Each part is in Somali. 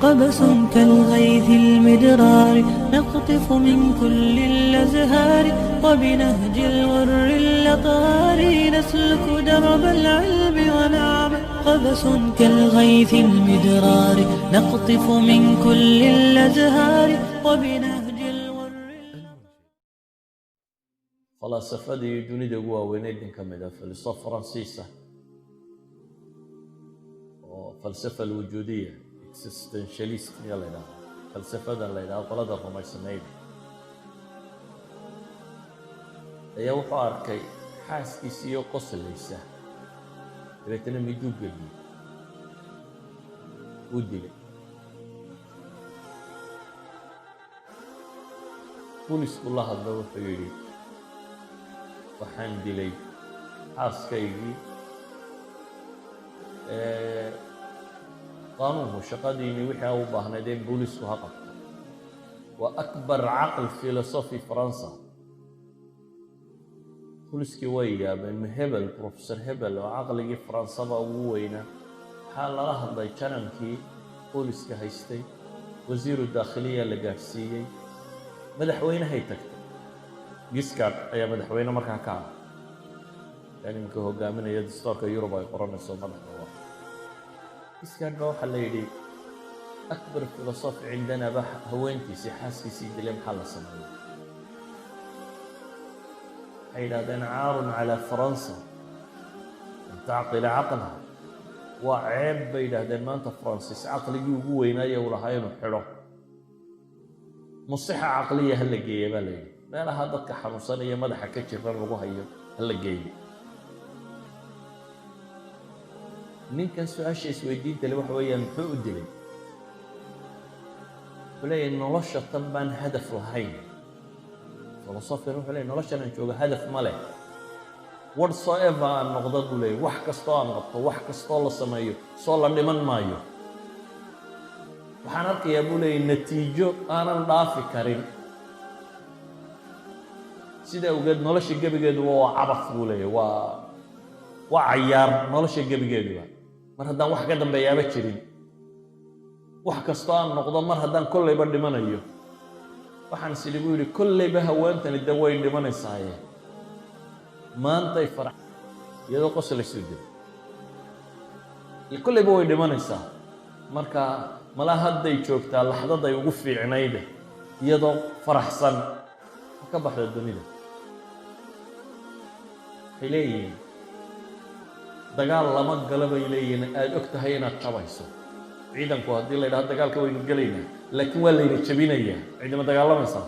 قبس كالغيث المدرار نقطف من كل الأزهار وبنهج الغر الأطهار نسلك درب العلم ونعمل قبس كالغيث المدرار نقطف من كل الأزهار وبنهج الغر. فلسفadii dunida ugu waaweyneyd ka mid ah falsafo Faransiisa oo falsafa alwujuudiyya existentialist yalada falsafada la qolada rumaysanayd ayaa wuxuu arkay xaaskiisii oo qoslaysa dabeetana miduu geliyay u dilay boolisku la hadlo wuxuu yidhi waxaan dilay xaaskaygii qaanuunku shaqadiinii wixii u baahnayd in boolisku ha qabto waa akbar caql filosofi faransa boliskii way yaabeen hebel professor hebel oo caqligii faransaba ugu weynaa waxaa lala hadlay janankii booliska haystay wasiiru daakhiliya la gaadhsiiyey madaxweynahay tagtay Giscard ayaa madaxweyne markaa ka ah yani markuu hogaaminaya dastuurka Yurub ay qoranayso madaxda Giscard waxa la yidhi akbar filosofi عندنا bah haweentiisii xaaskiisii dilay maxaa la sameeyay حينادين عار على فرنسا أن تعقل عقلها وعيب بينادين ما أنت فرنسيس عقلي وقوينا ولا هاي نحره مصحة عقلية هلا جاية بالي لا هذا كحمصانية ما ده حكيت شيء هي هلا جاية مين كان سؤال شيء سويدين تلي وحويا محو دلي بلاي إنه لش طبعا هدف الهين فلسفة يروح عليه نلاش أنا نشوف هدف ماله whatsoever نقدر له wax kasta aan qabto wax kasta la sameeyo soo la dhiman maayo waxaan arkayaa buu leeyahay natiijo aanan dhaafi karin sida ugeed nolosha gabigeedu waa cabas buu leeyahay waa cayaar nolosha gabigeedu mar haddaan wax ka dambeeyaaba jirin wax kasta aan noqdo mar haddaan kollayba dhimanayo waxaan sidii buu yidhi kollayba haweentani de way dhimanaysaayee maantay farax iyadoo qoslaysu jiro iyo kollayba way dhimanaysaa marka malaa hadday joogtaa laxdaday ugu fiicnayde iyadoo faraxsan ka baxda dunida waxay leeyihiin dagaal lama gala bay leeyihiin aada og tahay inaad jabayso ciidanku haddii la yidhahdo dagaalka waynu gelaynaa laakiin waa layna jabinayaa ciidama dagaalamaysaa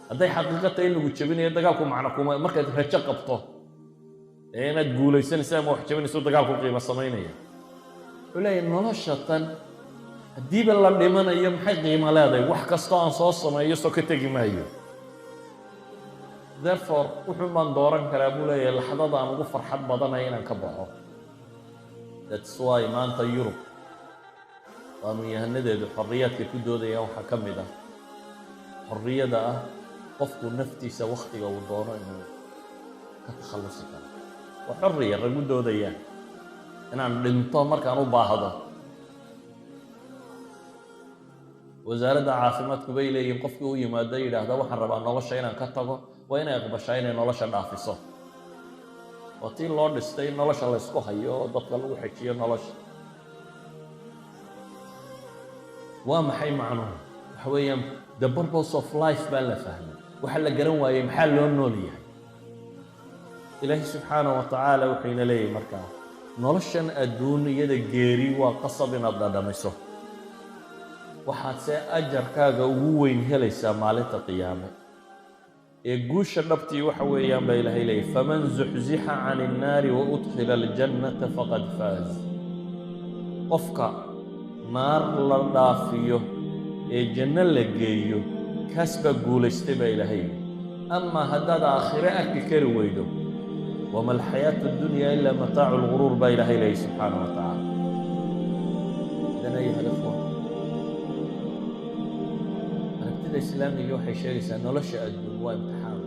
hadday xaqiiqo tahay in lagu jabinayo dagaalku macno kuma markaad rajo qabto ee inaad guulaysanaysa ama wax jabinayso dagaalku qiimo samaynaya wuxuu leeyahay nolosha tan haddiiba la dhimanayo maxay qiimo leedahay wax kastoo aan soo sameeyo soo ka tegi maayo therefore wuxuu baan dooran karaa buu leeyahay laxdada aan ugu farxad badanaya inaan ka baxo that's why maanta Yurub qaamiyahanadeedu xorriyaadka ku doodayaan waxaa ka mid ah xorriyada ah qofku naftiisa waqtiga uu doono inuu ka takhallusi karo waa xorriya ragu doodayaan inaan dhinto markaan u baahdo wasaaradda caafimaadku bay leeyihiin qofkii u yimaado yidhaahda waxaan rabaa nolosha inaan ka tago waa inay aqbashaa inay nolosha dhaafiso waa tii loo dhistay in nolosha la isku hayo oo dadka lagu xejiyo nolosha waa maxay macnuhu waxa weeyaan the purpose of life baa la fahmay waxa la garan waayey maxaa loo nool yahay ilaahi subxaanahu wa tacaala wuxuuna leeyahay markaa noloshan adduunyada geeri waa qasab inaad dhadhamayso waxaad se ajarkaaga ugu weyn helaysaa maalinta qiyaame ee guusha dhabtii waxa weeyaan baa ilaahay leeyahay faman zuxzixa cani innaari wa udkhila aljannata faqad faaz qofka naar la dhaafiyo ee janno la geeyo kaas baa guulaystay baa ilaahay ama haddaad aakhire arki kari weydo wama alxayaatu addunya ilaa mataacu lguruur baa ilaahay leeyahay subxaanahu wa tacaala idan ayuha alikhwa aragtida islaamiga waxay sheegaysaa nolosha adduun waa imtixaan